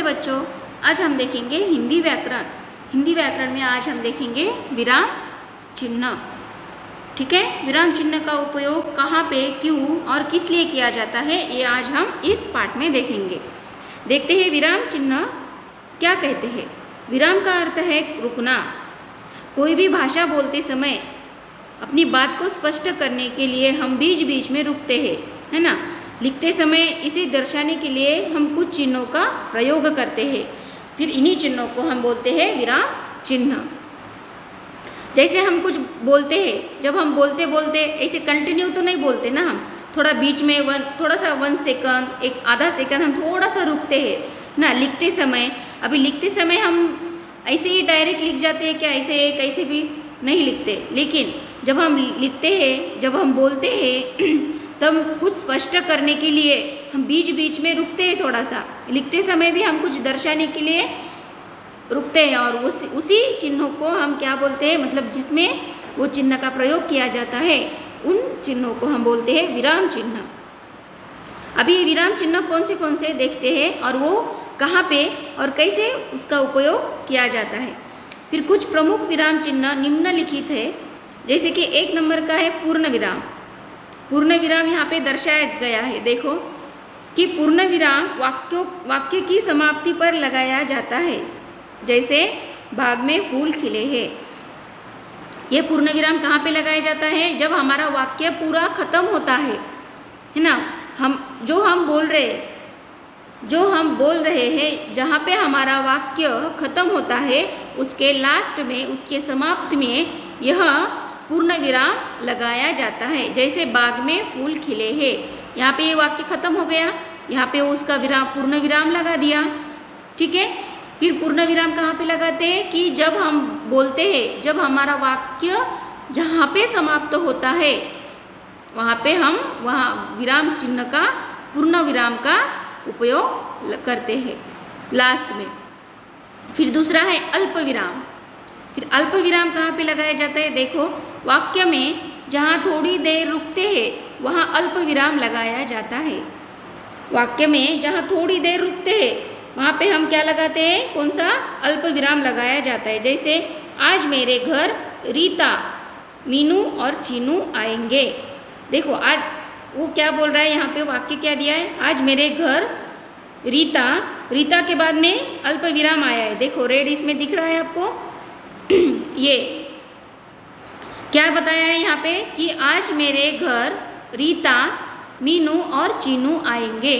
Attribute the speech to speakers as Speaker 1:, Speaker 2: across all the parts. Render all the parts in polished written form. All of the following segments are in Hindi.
Speaker 1: बच्चों, आज हम देखेंगे हिंदी व्याकरण। हिंदी व्याकरण में आज हम देखेंगे विराम चिन्ह। ठीक है, विराम चिन्ह का उपयोग कहाँ पे, क्यों और किस लिए किया जाता है, ये आज हम इस पाठ में देखेंगे। देखते हैं विराम चिन्ह क्या कहते हैं। विराम का अर्थ है रुकना। कोई भी भाषा बोलते समय अपनी बात को स्पष्ट करने के लिए हम बीच बीच में रुकते हैं, है ना। लिखते समय इसे दर्शाने के लिए हम कुछ चिन्हों का प्रयोग करते हैं, फिर इन्हीं चिन्हों को हम बोलते हैं विराम चिन्ह। जैसे हम कुछ बोलते हैं, जब हम बोलते बोलते ऐसे कंटिन्यू तो नहीं बोलते ना, हम थोड़ा बीच में थोड़ा सा 1 सेकंड, एक आधा सेकंड हम थोड़ा सा रुकते हैं ना। लिखते समय, अभी लिखते समय हम ऐसे ही डायरेक्ट लिख जाते हैं क्या, ऐसे कैसे भी नहीं लिखते। लेकिन जब हम लिखते हैं, जब हम बोलते हैं तब कुछ स्पष्ट करने के लिए हम बीच बीच में रुकते हैं थोड़ा सा। लिखते समय भी हम कुछ दर्शाने के लिए रुकते हैं और उसी चिन्हों को हम क्या बोलते हैं, मतलब जिसमें वो चिन्ह का प्रयोग किया जाता है, उन चिन्हों को हम बोलते हैं विराम चिन्ह। अभी विराम चिन्ह कौन से देखते हैं और वो कहाँ पे और कैसे उसका उपयोग किया जाता है। फिर कुछ प्रमुख विराम चिन्ह निम्नलिखित है। जैसे कि 1 नंबर का है पूर्ण विराम। पूर्ण विराम यहाँ पे दर्शाया गया है, देखो कि पूर्ण विराम वाक्य की समाप्ति पर लगाया जाता है। जैसे बाग में फूल खिले हैं, ये पूर्ण विराम कहाँ पे लगाया जाता है, जब हमारा वाक्य पूरा खत्म होता है ना। जो हम बोल रहे हैं, जहाँ पे हमारा वाक्य खत्म होता है, उसके लास्ट में, उसके समाप्त में यह पूर्ण विराम लगाया जाता है। जैसे बाग में फूल खिले हैं, यहाँ पे ये वाक्य खत्म हो गया, यहाँ पे उसका विराम पूर्ण विराम लगा दिया। ठीक है, फिर पूर्ण विराम कहाँ पे लगाते हैं कि जब हम बोलते हैं, जब हमारा वाक्य जहाँ पे समाप्त होता है वहाँ पे हम विराम चिन्ह का, पूर्ण विराम का उपयोग करते हैं लास्ट में। फिर दूसरा है अल्प विराम। फिर अल्प विराम कहाँ पे लगाया जाता है, देखो वाक्य में जहाँ थोड़ी देर रुकते हैं वहाँ अल्प विराम लगाया जाता है। वाक्य में जहाँ थोड़ी देर रुकते हैं वहाँ पे हम क्या लगाते हैं, कौन सा अल्प विराम लगाया जाता है। जैसे आज मेरे घर रीता, मीनू और चीनू आएंगे। देखो आज वो क्या बोल रहा है, यहाँ पे वाक्य क्या दिया है, आज मेरे घर रीता के बाद में अल्प विराम आया है। देखो रेड इसमें दिख रहा है आपको। ये क्या बताया है यहाँ पे कि आज मेरे घर रीता, मीनू और चीनू आएंगे।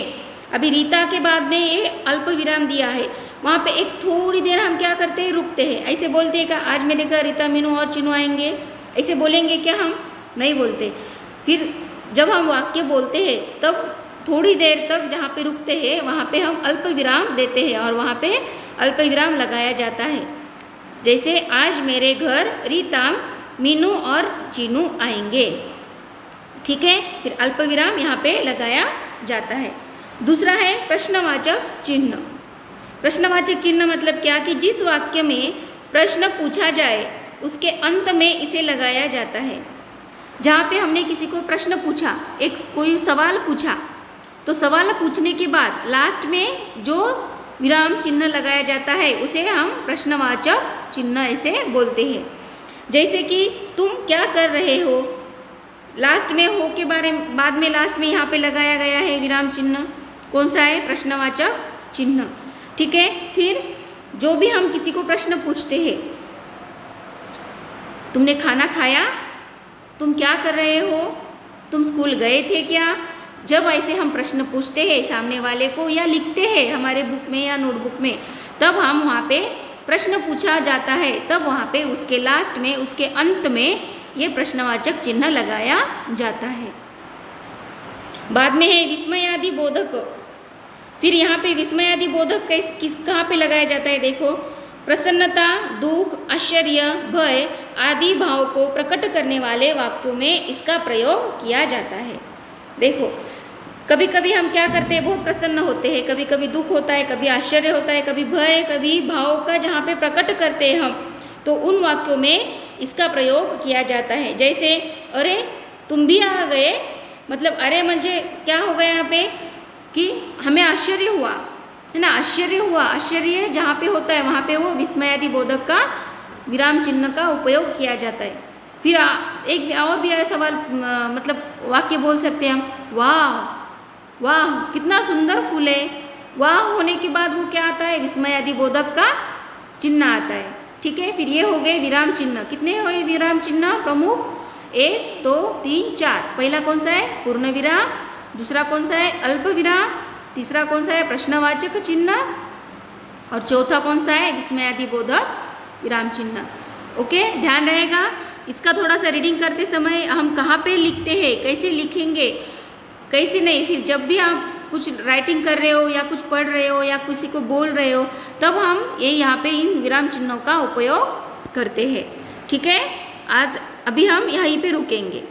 Speaker 1: अभी रीता के बाद में ये अल्प विराम दिया है, वहाँ पे एक थोड़ी देर हम क्या करते हैं, रुकते हैं। ऐसे बोलते हैं क्या, आज मेरे घर रीता, मीनू और चीनू आएंगे, ऐसे बोलेंगे क्या, हम नहीं बोलते। फिर जब हम वाक्य बोलते हैं तब थोड़ी देर तक जहाँ पे रुकते हैं वहाँ पे हम अल्प विराम देते हैं और वहाँ पे अल्प विराम लगाया जाता है। जैसे आज मेरे घर रीता, मीनू और चीनू आएंगे। ठीक है, फिर अल्प विराम यहाँ पे लगाया जाता है। दूसरा है प्रश्नवाचक चिन्ह। प्रश्नवाचक चिन्ह मतलब क्या, कि जिस वाक्य में प्रश्न पूछा जाए उसके अंत में इसे लगाया जाता है। जहाँ पे हमने किसी को प्रश्न पूछा, कोई सवाल पूछा, तो सवाल पूछने के बाद लास्ट में जो विराम चिन्ह लगाया जाता है उसे हम प्रश्नवाचक चिन्ह ऐसे बोलते हैं। जैसे कि तुम क्या कर रहे हो, लास्ट में हो के बाद में लास्ट में यहाँ पे लगाया गया है विराम चिन्ह, कौन सा है, प्रश्नवाचक चिन्ह। ठीक है, फिर जो भी हम किसी को प्रश्न पूछते हैं, तुमने खाना खाया, तुम क्या कर रहे हो, तुम स्कूल गए थे क्या, जब ऐसे हम प्रश्न पूछते हैं सामने वाले को या लिखते हैं हमारे बुक में या नोटबुक में, तब हम वहाँ पे प्रश्न पूछा जाता है, तब वहाँ पे उसके लास्ट में, उसके अंत में ये प्रश्नवाचक चिन्ह लगाया जाता है। बाद में है विस्मयादि बोधक। फिर यहाँ पे विस्मयादि बोधक कहाँ पे लगाया जाता है, देखो प्रसन्नता, दुख, आश्चर्य, भय आदि भाव को प्रकट करने वाले वाक्यों में इसका प्रयोग किया जाता है। देखो कभी कभी हम क्या करते हैं, बहुत प्रसन्न होते हैं, कभी कभी दुख होता है, कभी आश्चर्य होता है, कभी भय, कभी भाव का जहाँ पे प्रकट करते हैं हम, तो उन वाक्यों में इसका प्रयोग किया जाता है। जैसे अरे तुम भी आ गए, मतलब अरे मुझे क्या हो गया यहाँ पे कि हमें आश्चर्य हुआ, है ना। आश्चर्य हुआ, आश्चर्य जहाँ पे होता है वहाँ पे वो विस्मयादि बोधक का विराम चिन्ह का उपयोग किया जाता है। फिर एक और भी सवाल मतलब वाक्य बोल सकते हैं हम, वाह वाह कितना सुंदर फूल है। वाह होने के बाद वो क्या आता है, विस्मयादि बोधक का चिन्ह आता है। ठीक है, फिर ये हो गए विराम चिन्ह। कितने हुए विराम चिन्ह प्रमुख, 1 2 3 4। पहला कौन सा है, पूर्ण विराम। दूसरा कौन सा है, अल्प विराम। तीसरा कौन सा है, प्रश्नवाचक चिन्ह। और चौथा कौन सा है, विस्मयादि बोधक विराम चिन्ह। ओके, ध्यान रहेगा। इसका थोड़ा सा रीडिंग करते समय हम कहाँ पे लिखते हैं, कैसे लिखेंगे, कैसे नहीं, फिर जब भी आप कुछ राइटिंग कर रहे हो या कुछ पढ़ रहे हो या किसी को बोल रहे हो, तब हम ये यहाँ पे इन विराम चिन्हों का उपयोग करते हैं। ठीक है, आज अभी हम यहीं पे रुकेंगे।